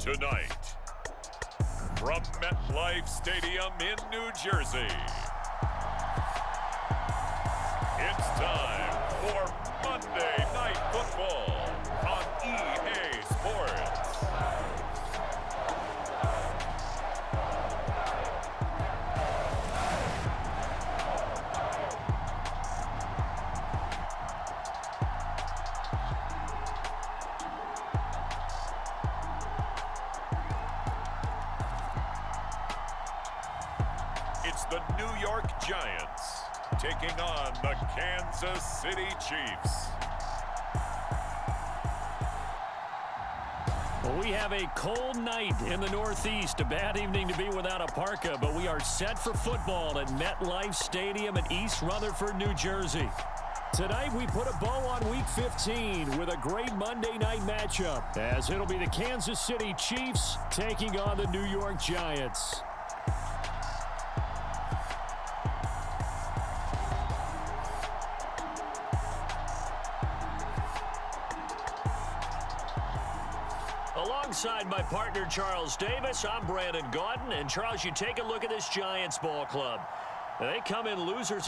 Tonight, from MetLife Stadium in New Jersey, it's time for Monday Night Football on EA Sports. It's the New York Giants taking on the Kansas City Chiefs. Well, we have a cold night in the Northeast. A bad evening to be without a parka, but we are set for football at MetLife Stadium in East Rutherford, New Jersey. Tonight, we put a bow on Week 15 with a great Monday night matchup, as it'll be the Kansas City Chiefs taking on the New York Giants. Alongside my partner, Charles Davis, I'm Brandon Gaudin. And, Charles, you take a look at this Giants ball club. They come in losers.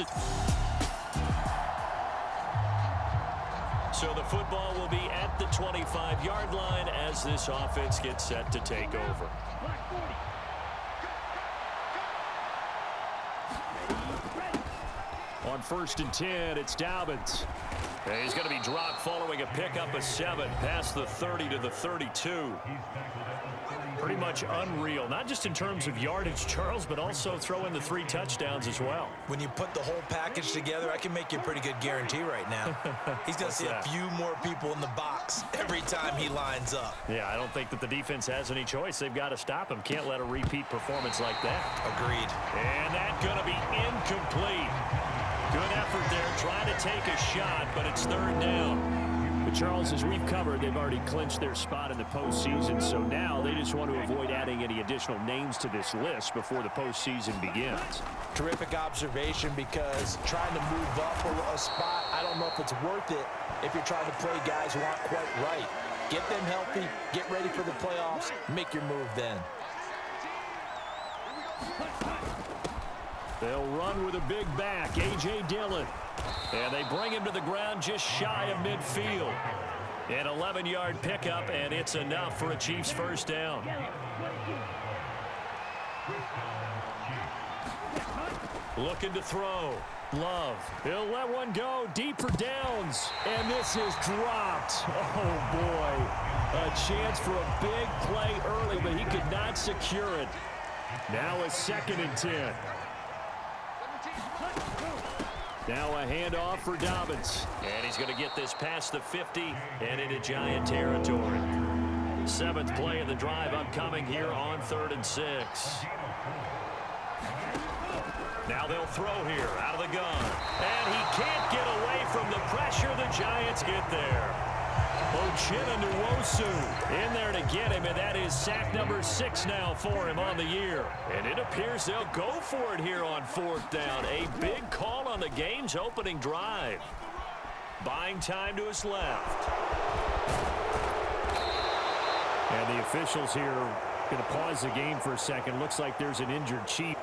So the football will be at the 25-yard line as this offense gets set to take over. On 1st and 10, it's Dobbins. And he's going to be dropped following a pickup of 7 past the 30 to the 32. Pretty much unreal, not just in terms of yardage, Charles, but also throw in the 3 touchdowns as well. When you put the whole package together, I can make you a pretty good guarantee right now. He's going to see a few more people in the box every time he lines up. Yeah, I don't think that the defense has any choice. They've got to stop him. Can't let a repeat performance like that. Agreed. And that's going to be incomplete. Good effort there, trying to take a shot, but it's 3rd down. But Charles, as we've covered, they've already clinched their spot in the postseason, so now they just want to avoid adding any additional names to this list before the postseason begins. Terrific observation, because trying to move up a spot, I don't know if it's worth it if you're trying to play guys who aren't quite right. Get them healthy, get ready for the playoffs, make your move then. They'll run with a big back, A.J. Dillon. And they bring him to the ground just shy of midfield. An 11-yard pickup, and it's enough for a Chiefs first down. Looking to throw. Love. He'll let one go deep for downs. And this is dropped. Oh, boy. A chance for a big play early, but he could not secure it. Now a 2nd and 10. Now a handoff for Dobbins. And he's going to get this past the 50 and into Giant territory. 7th play of the drive upcoming here on 3rd and 6. Now they'll throw here out of the gun. And he can't get away from the pressure. The Giants get there. Nwosu in there to get him, and that is sack number 6 now for him on the year. And it appears they'll go for it here on 4th down. A big call on the game's opening drive. Buying time to his left. And the officials here are going to pause the game for a second. Looks like there's an injured Chief.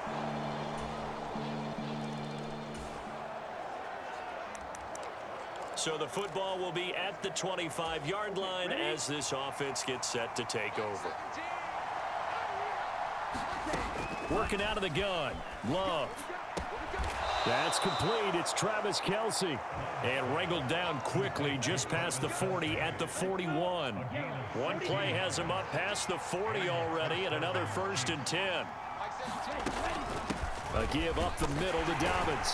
So the football will be at the 25-yard line as this offense gets set to take over. Working out of the gun. Love. That's complete. It's Travis Kelce. And wrangled down quickly just past the 40 at the 41. One play has him up past the 40 already, and another 1st and 10. A give up the middle to Dobbins.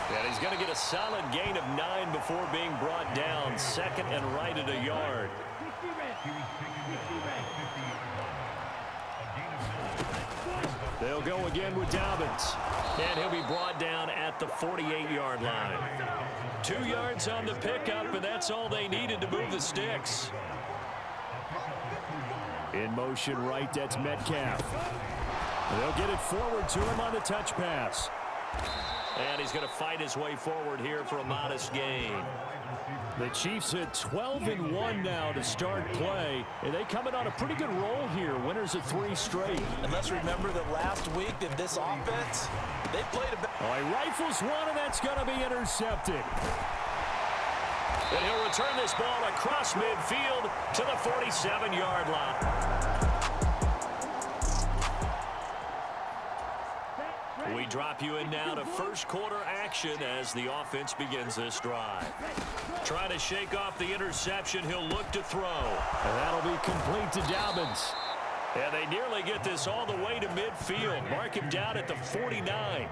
And he's going to get a solid gain of 9 before being brought down. 2nd and right at a yard. They'll go again with Dobbins. And he'll be brought down at the 48-yard line. 2 yards on the pickup, and that's all they needed to move the sticks. In motion right, that's Metcalf. They'll get it forward to him on the touch pass. And he's going to fight his way forward here for a modest gain. The Chiefs at 12-1 now to start play, and they coming on a pretty good roll here. Winners of 3 straight. And let's remember that last week in this offense, they played a bit. Oh, he rifles one, and that's going to be intercepted. And he'll return this ball across midfield to the 47-yard line. We drop you in now to first quarter action as the offense begins this drive. Trying to shake off the interception, he'll look to throw. And that'll be complete to Dobbins. And they nearly get this all the way to midfield. Mark him down at the 49.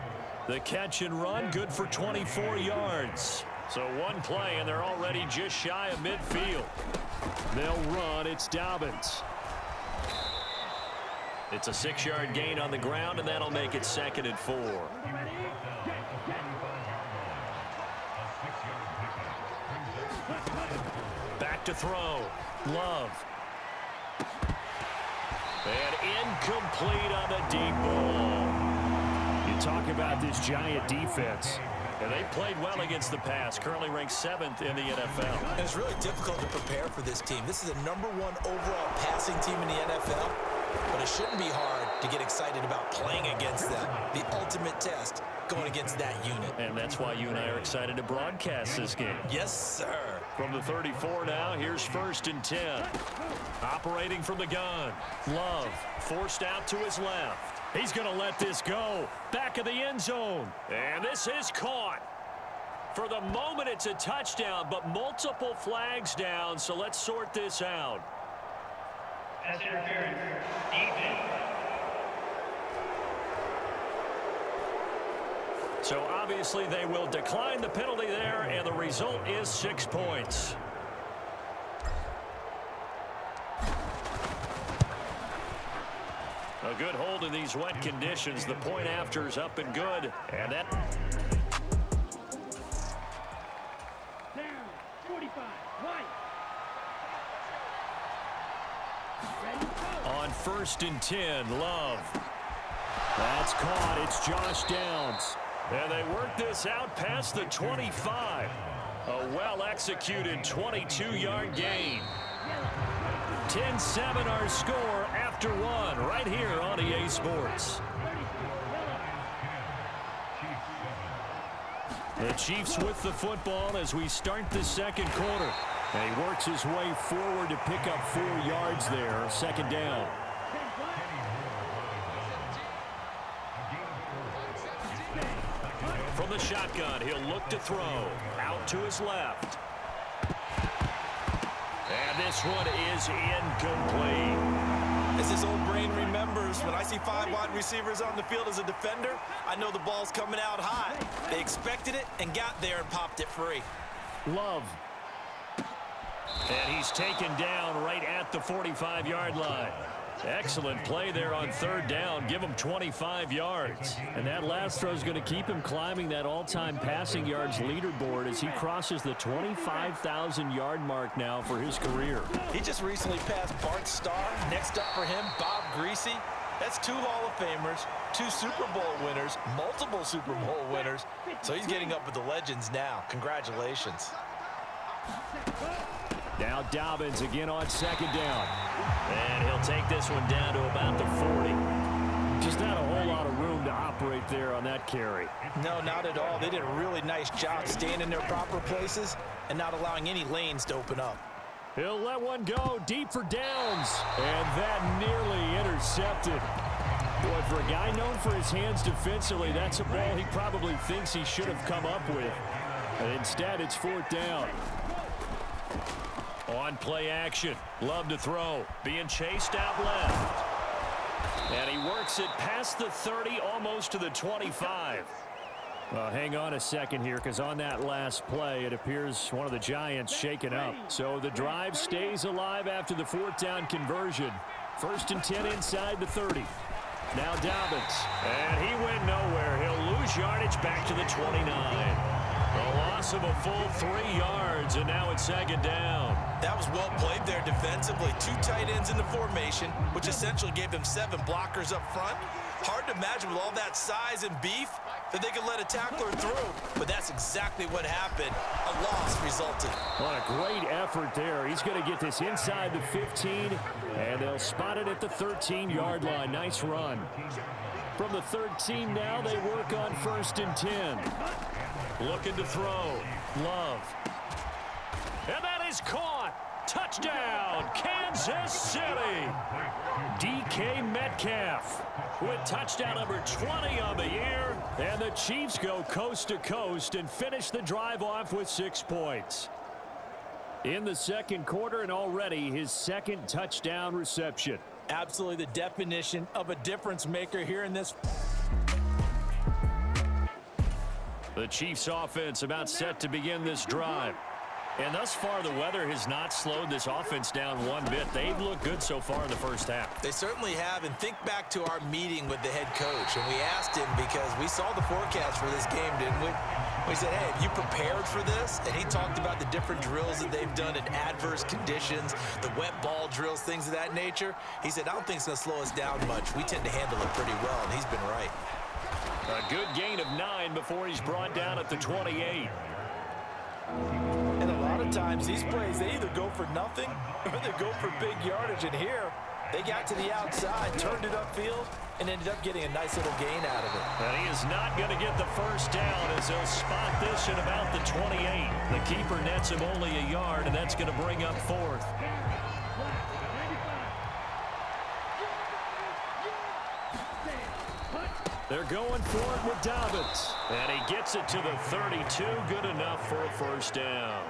The catch and run, good for 24 yards. So one play, and they're already just shy of midfield. They'll run. It's Dobbins. It's a 6-yard gain on the ground, and that'll make it 2nd and 4. Back to throw. Love. And incomplete on the deep ball. You talk about this Giant defense. And they played well against the pass, currently ranked 7th in the NFL. And it's really difficult to prepare for this team. This is the #1 overall passing team in the NFL. But it shouldn't be hard to get excited about playing against them. The ultimate test going against that unit. And that's why you and I are excited to broadcast this game. Yes, sir. From the 34 now, here's 1st and 10. Operating from the gun. Love forced out to his left. He's going to let this go. Back of the end zone. And this is caught. For the moment, it's a touchdown, but multiple flags down, so let's sort this out. Pass interference. Defense. So obviously they will decline the penalty there, and the result is 6 points. A good hold in these wet conditions. The point after is up and good. And that... Down. 45. White. On 1st and 10, Love. That's caught. It's Josh Downs. And they work this out past the 25. A well-executed 22-yard gain. 10-7 our score after 1 right here on EA Sports. The Chiefs with the football as we start the 2nd quarter. And he works his way forward to pick up 4 yards there. 2nd down. From the shotgun, he'll look to throw. Out to his left. And this one is incomplete. As his old brain remembers, when I see 5 wide receivers on the field as a defender, I know the ball's coming out high. They expected it and got there and popped it free. Love. And he's taken down right at the 45-yard line. Excellent play there on 3rd down. Give him 25 yards. And that last throw is going to keep him climbing that all-time passing yards leaderboard as he crosses the 25,000-yard mark now for his career. He just recently passed Bart Starr. Next up for him, Bob Greasy. That's 2 Hall of Famers, 2 Super Bowl winners, multiple Super Bowl winners. So he's getting up with the legends now. Congratulations. Now Dobbins again on 2nd down. And he'll take this one down to about the 40. Just not a whole lot of room to operate there on that carry. No, not at all. They did a really nice job staying in their proper places and not allowing any lanes to open up. He'll let one go deep for Downs. And that nearly intercepted. Boy, for a guy known for his hands defensively, that's a ball he probably thinks he should have come up with. And instead, it's 4th down. On play action. Love to throw. Being chased out left. And he works it past the 30, almost to the 25. Well, hang on a second here, because on that last play, it appears one of the Giants shaken up. So the drive stays alive after the 4th down conversion. 1st and 10 inside the 30. Now Dobbins. And he went nowhere. He'll lose yardage back to the 29. A loss of a full 3 yards, and now it's 2nd down. That was well played there defensively. 2 tight ends in the formation, which essentially gave them 7 blockers up front. Hard to imagine with all that size and beef that they could let a tackler through. But that's exactly what happened. A loss resulted. What a great effort there. He's going to get this inside the 15, and they'll spot it at the 13-yard line. Nice run. From the 13 now, they work on 1st and 10. Looking to throw. Love. And that is caught. Touchdown, Kansas City. DK Metcalf with touchdown number 20 on the year. And the Chiefs go coast to coast and finish the drive off with 6 points. In the second quarter, and already his second touchdown reception. Absolutely the definition of a difference maker here in this. The Chiefs offense about set to begin this drive. And thus far, the weather has not slowed this offense down one bit. They've looked good so far in the first half. They certainly have. And think back to our meeting with the head coach. And we asked him because we saw the forecast for this game, didn't we? We said, hey, have you prepared for this? And he talked about the different drills that they've done in adverse conditions, the wet ball drills, things of that nature. He said, I don't think it's going to slow us down much. We tend to handle it pretty well, and he's been right. A good gain of 9 before he's brought down at the 28. And a lot of times these plays, they either go for nothing or they go for big yardage. And here, they got to the outside, turned it upfield, and ended up getting a nice little gain out of it. And he is not going to get the first down as they'll spot this at about the 28. The keeper nets him only a yard, and that's going to bring up 4th. They're going for it with Dobbins. And he gets it to the 32. Good enough for a first down.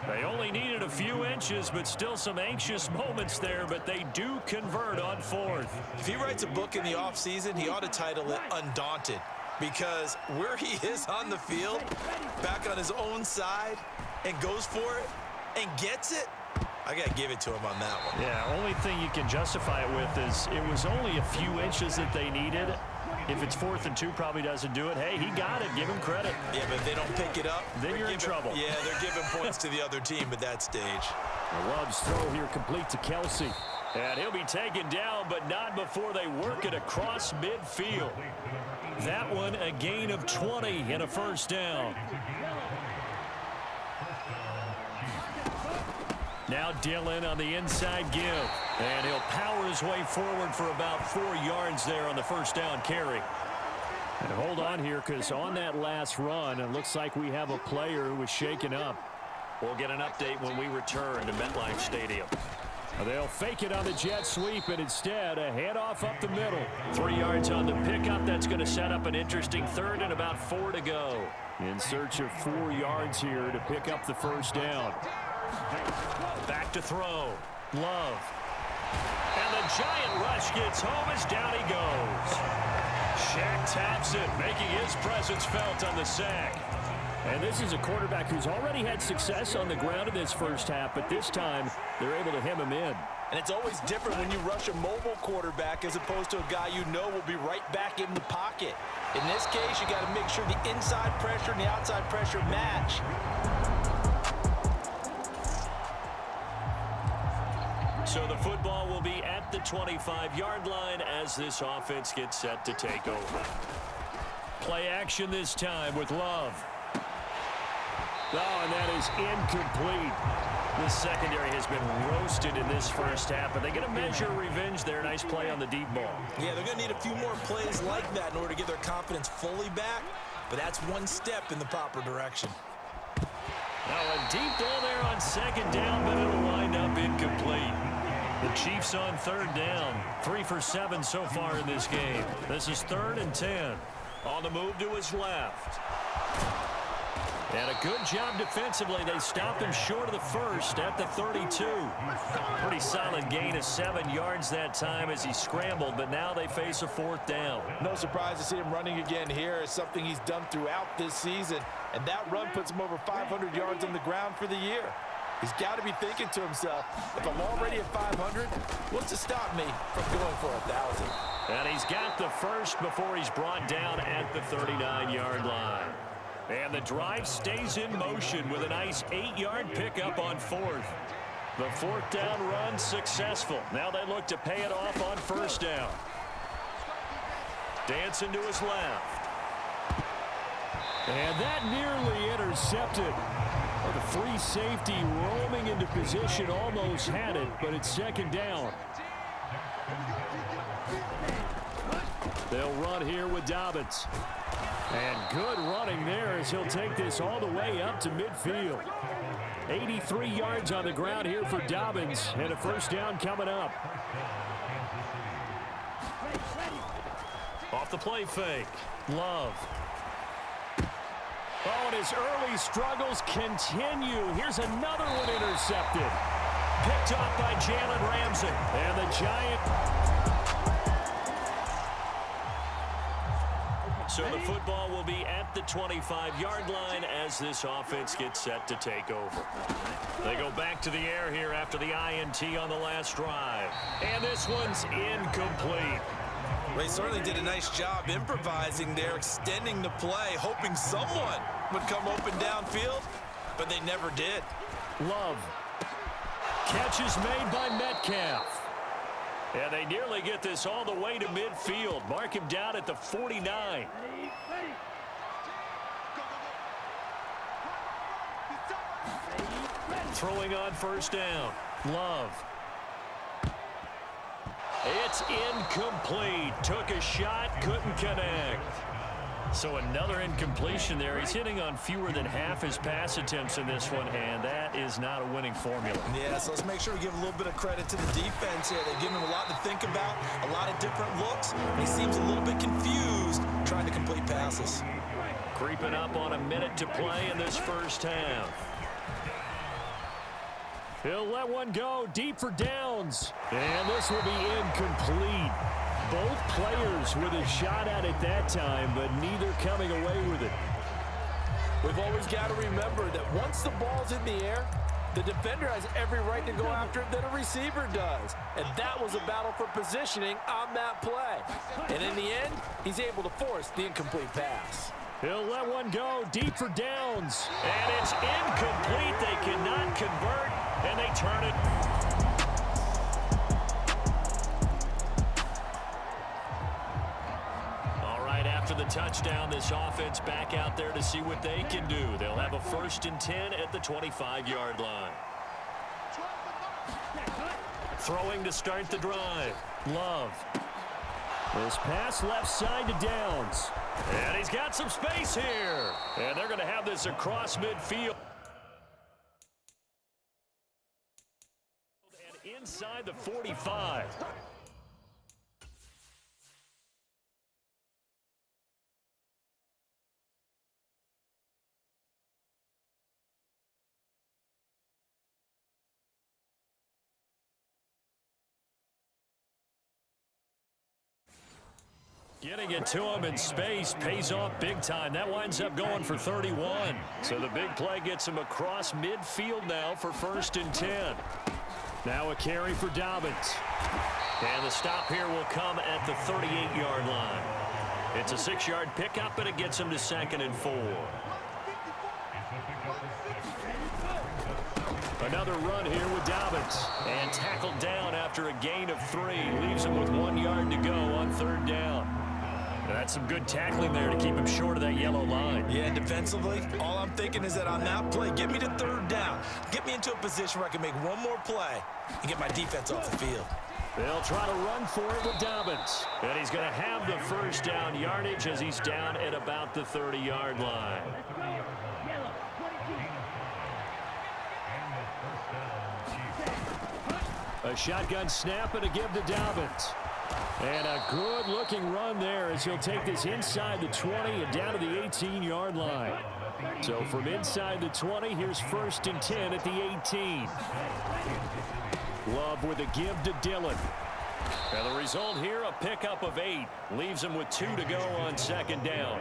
They only needed a few inches, but still some anxious moments there, but they do convert on 4th. If he writes a book in the offseason, he ought to title it Undaunted, because where he is on the field, back on his own side, and goes for it and gets it, I got to give it to him on that one. Yeah, only thing you can justify it with is it was only a few inches that they needed. If it's 4th and 2, probably doesn't do it. Hey, he got it. Give him credit. Yeah, but if they don't pick it up, then you're in trouble. Yeah, they're giving points to the other team at that stage. Love's throw here complete to Kelsey. And he'll be taken down, but not before they work it across midfield. That one a gain of 20 and a first down. Now Dillon on the inside give. And he'll power his way forward for about 4 yards there on the first down carry. And hold on here, because on that last run, it looks like we have a player who was shaken up. We'll get an update when we return to MetLife Stadium. They'll fake it on the jet sweep, and instead a handoff up the middle. 3 yards on the pickup. That's going to set up an interesting 3rd and about 4 to go. In search of 4 yards here to pick up the first down. Back to throw. Love. And the giant rush gets home as down he goes. Shaq taps it, making his presence felt on the sack. And this is a quarterback who's already had success on the ground in this first half, but this time they're able to hem him in. And it's always different when you rush a mobile quarterback as opposed to a guy you know will be right back in the pocket. In this case, you got to make sure the inside pressure and the outside pressure match. So the football will be at the 25-yard line as this offense gets set to take over. Play action this time with Love. Oh, and that is incomplete. The secondary has been roasted in this first half, but they get a measure of revenge there. Nice play on the deep ball. Yeah, they're going to need a few more plays like that in order to get their confidence fully back, but that's one step in the proper direction. Now a deep ball there on 2nd down, but it'll wind up incomplete. The Chiefs on 3rd down. 3 for 7 so far in this game. This is 3rd and 10. On the move to his left. And a good job defensively. They stopped him short of the first at the 32. Pretty solid gain of 7 yards that time as he scrambled, but now they face a 4th down. No surprise to see him running again here. It's something he's done throughout this season, and that run puts him over 500 yards on the ground for the year. He's got to be thinking to himself, if I'm already at 500, what's to stop me from going for 1,000? And he's got the first before he's brought down at the 39-yard line. And the drive stays in motion with a nice 8-yard pickup on 4th. The 4th down run successful. Now they look to pay it off on 1st down. Dancing to his left. And that nearly intercepted. Well, the free safety roaming into position almost had it, but it's second down. They'll run here with Dobbins. And good running there as he'll take this all the way up to midfield. 83 yards on the ground here for Dobbins, and a first down coming up. Off the play fake. Love. Oh, and his early struggles continue. Here's another one intercepted. Picked off by Jalen Ramsey. And the Giant. So the football will be at the 25-yard line as this offense gets set to take over. They go back to the air here after the INT on the last drive. And this one's incomplete. They certainly did a nice job improvising there, extending the play, hoping someone would come open downfield, but they never did. Love. Catch is made by Metcalf. And they nearly get this all the way to midfield. Mark him down at the 49. Throwing on first down. Love. It's incomplete. Took a shot, couldn't connect. So another incompletion there. He's hitting on fewer than half his pass attempts in this one, and that is not a winning formula. Yeah, so let's make sure we give a little bit of credit to the defense here. They've given him a lot to think about, a lot of different looks. He seems a little bit confused trying to complete passes. Creeping up on a minute to play in this first half. He'll let one go deep for downs. And this will be incomplete. Both players with a shot at it that time, but neither coming away with it. We've always got to remember that once the ball's in the air, the defender has every right to go after it that a receiver does. And that was a battle for positioning on that play. And in the end, he's able to force the incomplete pass. He'll let one go deep for downs. And it's incomplete. They cannot convert, and they turn it. After the touchdown, this offense back out there to see what they can do. They'll have a 1st and 10 at the 25-yard line. Throwing to start the drive. Love. This pass left side to Downs. And he's got some space here. And they're going to have this across midfield. And inside the 45. Getting it to him in space pays off big time. That winds up going for 31. So the big play gets him across midfield now for 1st and 10. Now a carry for Dobbins. And the stop here will come at the 38-yard line. It's a 6-yard pickup, and it gets him to 2nd and 4. Another run here with Dobbins. And tackled down after a gain of 3. Leaves him with 1 yard to go on 3rd down. That's some good tackling there to keep him short of that yellow line. Yeah, and defensively, all I'm thinking is that on that play, get me to 3rd down. Get me into a position where I can make one more play and get my defense off the field. They'll try to run for it with Dobbins. And he's going to have the 1st down yardage as he's down at about the 30-yard line. A shotgun snap and a give to Dobbins. And a good-looking run there as he'll take this inside the 20 and down to the 18-yard line. So from inside the 20, here's 1st and 10 at the 18. Love with a give to Dillon. And the result here, a pickup of 8. Leaves him with 2 to go on 2nd down.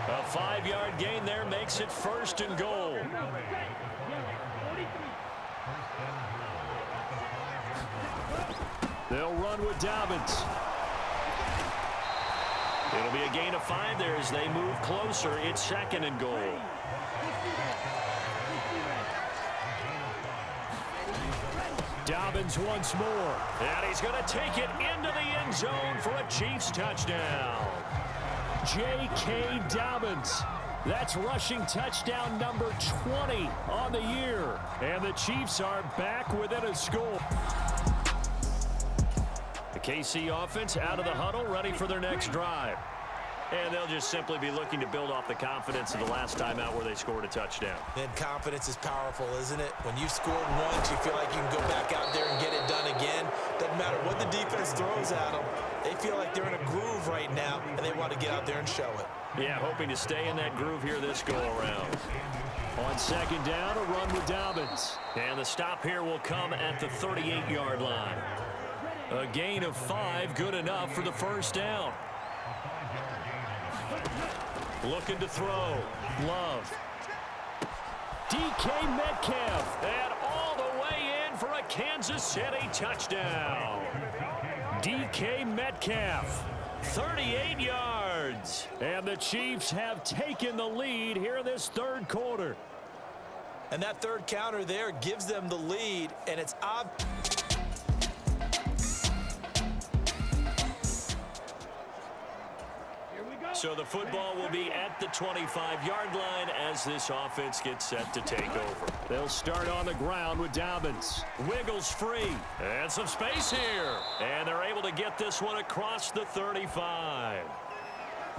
A 5-yard gain there makes it 1st and goal. They'll run with Dobbins. It'll be a gain of 5 there as they move closer. It's 2nd and goal. Dobbins once more. And he's going to take it into the end zone for a Chiefs touchdown. J.K. Dobbins. That's rushing touchdown number 20 on the year. And the Chiefs are back within a score. The KC offense out of the huddle, ready for their next drive. And they'll just simply be looking to build off the confidence of the last time out where they scored a touchdown. And confidence is powerful, isn't it? When you've scored once, you feel like you can go back out there and get it done again. Doesn't matter what the defense throws at them. They feel like they're in a groove right now, and they want to get out there and show it. Yeah, hoping to stay in that groove here this go-around. On second down, a run with Dobbins. And the stop here will come at the 38-yard line. A gain of 5, good enough for the first down. Looking to throw. Love. DK Metcalf. And all the way in for a Kansas City touchdown. DK Metcalf. 38 yards. And the Chiefs have taken the lead here in this third quarter. And that third counter there gives them the lead, and it's obvious. So the football will be at the 25-yard line as this offense gets set to take over. They'll start on the ground with Dobbins. Wiggles free. And some space here. And they're able to get this one across the 35.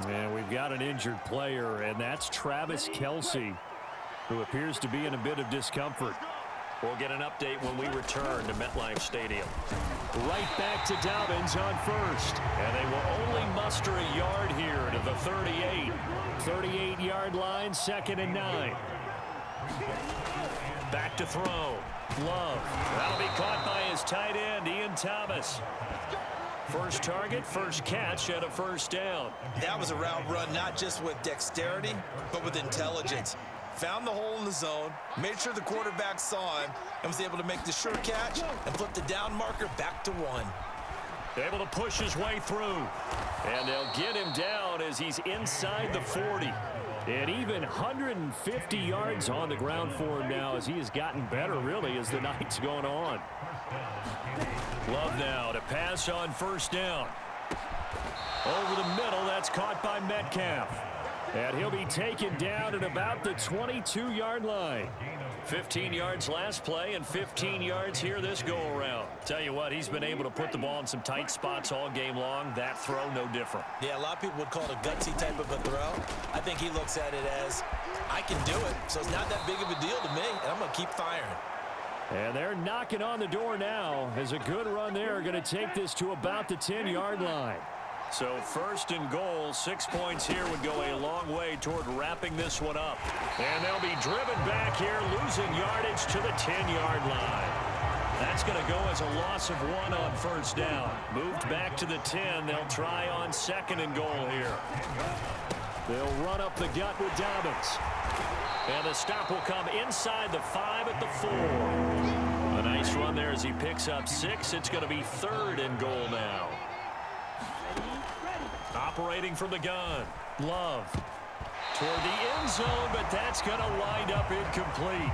And we've got an injured player, and that's Travis Kelce, who appears to be in a bit of discomfort. We'll get an update when we return to MetLife Stadium. Right back to Dobbins on first. And they will only muster a yard here to the 38. 38-yard line, 2nd and 9. Back to throw. Love. That'll be caught by his tight end, Ian Thomas. First target, first catch, and a first down. That was a route run not just with dexterity, but with intelligence. Found the hole in the zone, made sure the quarterback saw him, and was able to make the sure catch and flip the down marker back to 1. Able to push his way through. And they'll get him down as he's inside the 40. And even 150 yards on the ground for him now as he has gotten better, really, as the night's going on. Love now to pass on first down. Over the middle, that's caught by Metcalf. And he'll be taken down at about the 22-yard line. 15 yards last play and 15 yards here this go-around. Tell you what, he's been able to put the ball in some tight spots all game long. That throw, no different. Yeah, a lot of people would call it a gutsy type of a throw. I think he looks at it as, I can do it, so it's not that big of a deal to me, and I'm going to keep firing. And they're knocking on the door now as a good run there going to take this to about the 10-yard line. So 1st and goal, 6 points here would go a long way toward wrapping this one up. And they'll be driven back here, losing yardage to the 10-yard line. That's going to go as a loss of 1 on first down. Moved back to the 10. They'll try on 2nd and goal here. They'll run up the gut with Dobbins. And the stop will come inside the 5 at the 4. A nice run there as he picks up 6. It's going to be 3rd and goal now. Operating from the gun. Love. Toward the end zone, but that's going to wind up incomplete.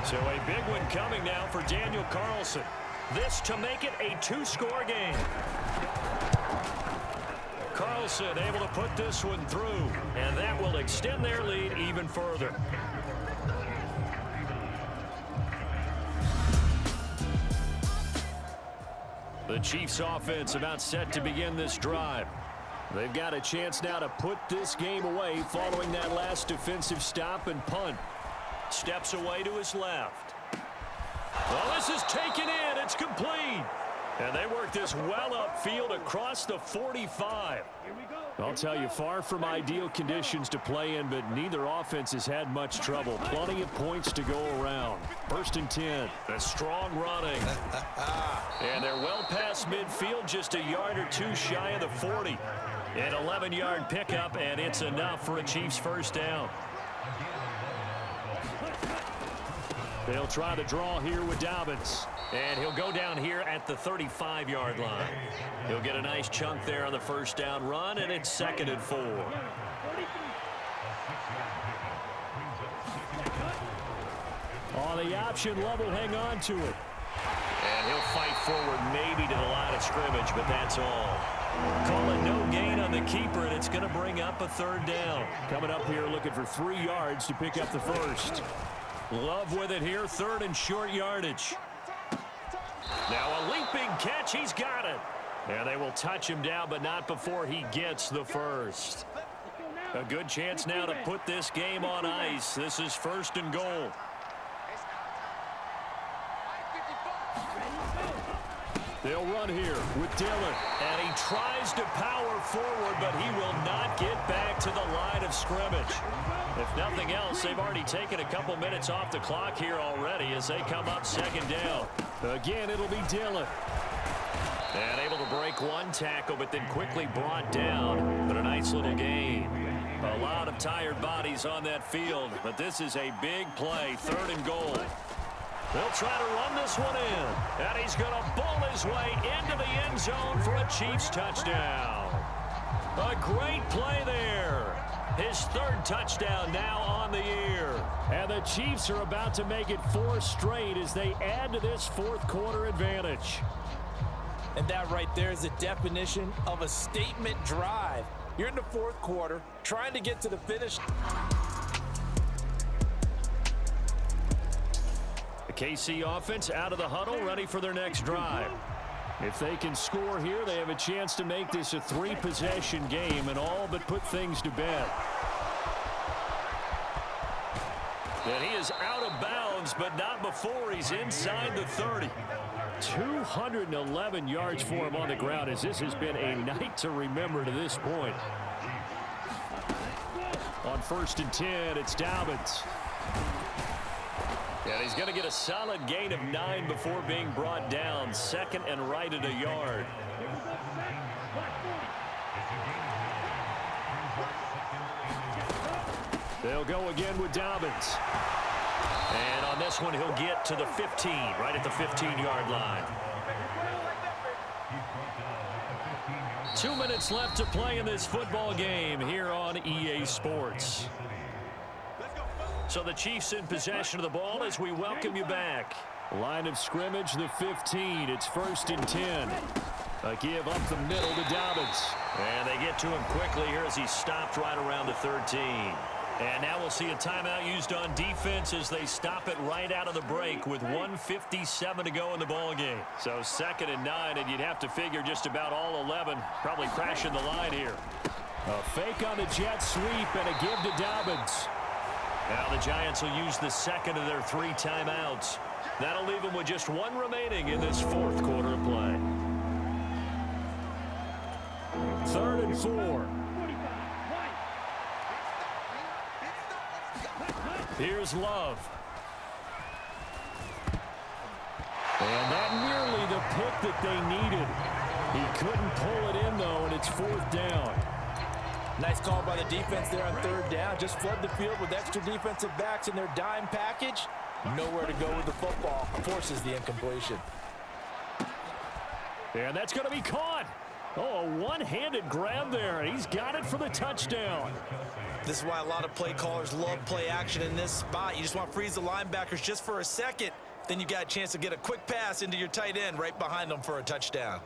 So a big one coming now for Daniel Carlson. This to make it a 2-score game. Carlson able to put this one through, and that will extend their lead even further. The Chiefs offense about set to begin this drive. They've got a chance now to put this game away following that last defensive stop and punt. Steps away to his left. Well, this is taken in. It's complete. And they work this well upfield across the 45. I'll tell you, far from ideal conditions to play in, but neither offense has had much trouble. Plenty of points to go around. 1st and 10. A strong running. And they're well past midfield, just a yard or 2 shy of the 40. An 11-yard pickup, and it's enough for a Chiefs first down. They'll try the draw here with Dobbins. And he'll go down here at the 35-yard line. He'll get a nice chunk there on the first down run, and it's 2nd and 4. On the option level, hang on to it. And he'll fight forward maybe to the line of scrimmage, but that's all. Call it no gain on the keeper, and it's going to bring up a third down. Coming up here looking for 3 yards to pick up the first. Love with it here, 3rd and short yardage. Now a leaping catch, he's got it. And they will touch him down, but not before he gets the first. A good chance now to put this game on ice. This is 1st and goal. They'll run here with Dillon. And he tries to power forward, but he will not get back to the line of scrimmage. If nothing else, they've already taken a couple minutes off the clock here already as they come up 2nd down. Again, it'll be Dillon. And able to break one tackle, but then quickly brought down. But a nice little gain. A lot of tired bodies on that field, but this is a big play, 3rd and goal. They'll try to run this one in, and he's going to bull his way into the end zone for a Chiefs touchdown. A great play there. His 3rd touchdown now on the year. And the Chiefs are about to make it 4 straight as they add to this 4th quarter advantage. And that right there is the definition of a statement drive. You're in the 4th quarter, trying to get to the finish. The KC offense out of the huddle, ready for their next drive. If they can score here, they have a chance to make this a 3-possession game and all but put things to bed. And he is out of bounds, but not before he's inside the 30. 211 yards for him on the ground as this has been a night to remember to this point. On 1st and 10, it's Dobbins. And he's going to get a solid gain of 9 before being brought down. 2nd and right at a yard. They'll go again with Dobbins. And on this one, he'll get to the 15, right at the 15-yard line. 2 minutes left to play in this football game here on EA Sports. So the Chiefs in possession of the ball as we welcome you back. Line of scrimmage, the 15. It's 1st and 10. A give up the middle to Dobbins. And they get to him quickly here as he stopped right around the 13. And now we'll see a timeout used on defense as they stop it right out of the break with 1:57 to go in the ball game. So 2nd and 9, and you'd have to figure just about all 11 probably crashing the line here. A fake on the jet sweep and a give to Dobbins. Now the Giants will use the 2nd of their 3 timeouts. That'll leave them with just 1 remaining in this 4th quarter of play. 3rd and 4. Here's Love. And that nearly the pick that they needed. He couldn't pull it in, though, and it's 4th down. Nice call by the defense there on 3rd down. Just flood the field with extra defensive backs in their dime package. Nowhere to go with the football. Forces the incompletion. And that's going to be caught. Oh, a one-handed grab there. He's got it for the touchdown. This is why a lot of play callers love play action in this spot. You just want to freeze the linebackers just for a second. Then you got a chance to get a quick pass into your tight end right behind them for a touchdown.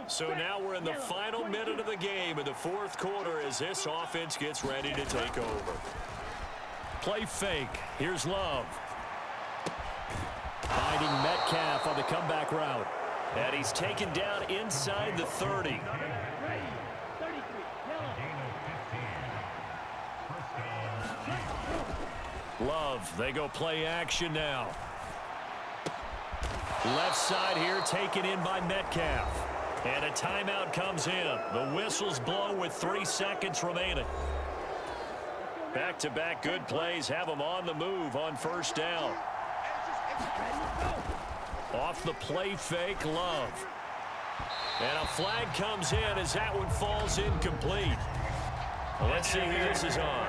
So now we're in the final minute of the game in the 4th quarter as this offense gets ready to take over. Play fake. Here's Love. Finding Metcalf on the comeback route. And he's taken down inside the 30. Love, they go play action now. Left side here taken in by Metcalf. And a timeout comes in. The whistles blow with 3 seconds remaining. Back-to-back good plays have them on the move on 1st down. Off the play fake, Love. And a flag comes in as that one falls incomplete. Well, let's see who this is on.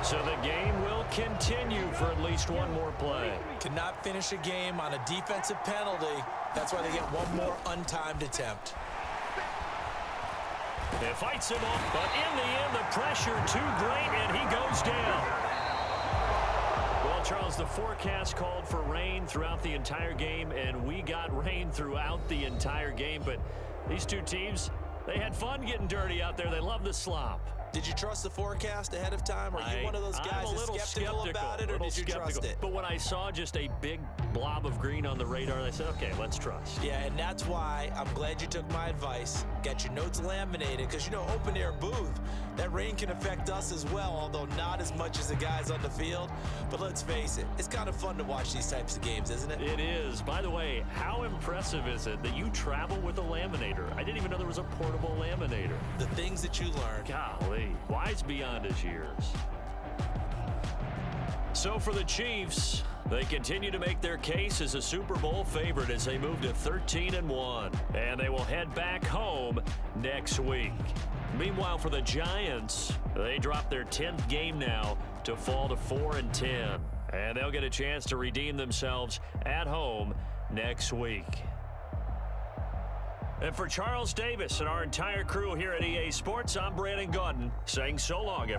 So So the game will continue for at least one more play. Cannot finish a game on a defensive penalty. That's why they get one more untimed attempt. It fights him off, but in the end, the pressure too great, and he goes down. Well, Charles, the forecast called for rain throughout the entire game, and we got rain throughout the entire game. But these two teams, they had fun getting dirty out there. They love the slop. Did you trust the forecast ahead of time? Are you one of those guys that's skeptical about it, or did you trust it? But when I saw just a big blob of green on the radar, I said, okay, let's trust. Yeah, and that's why I'm glad you took my advice. Get your notes laminated, because, you know, open air booth, that rain can affect us as well, although not as much as the guys on the field. But let's face it, it's kind of fun to watch these types of games, isn't it? It is. By the way, how impressive is it that you travel with a laminator? I didn't even know there was a portable laminator. The things that you learn. Golly, wise beyond his years. So for the Chiefs, they continue to make their case as a Super Bowl favorite as they move to 13-1, and they will head back home next week. Meanwhile, for the Giants, they drop their 10th game now to fall to 4-10, and they'll get a chance to redeem themselves at home next week. And for Charles Davis and our entire crew here at EA Sports, I'm Brandon Gaudin saying so long, everyone.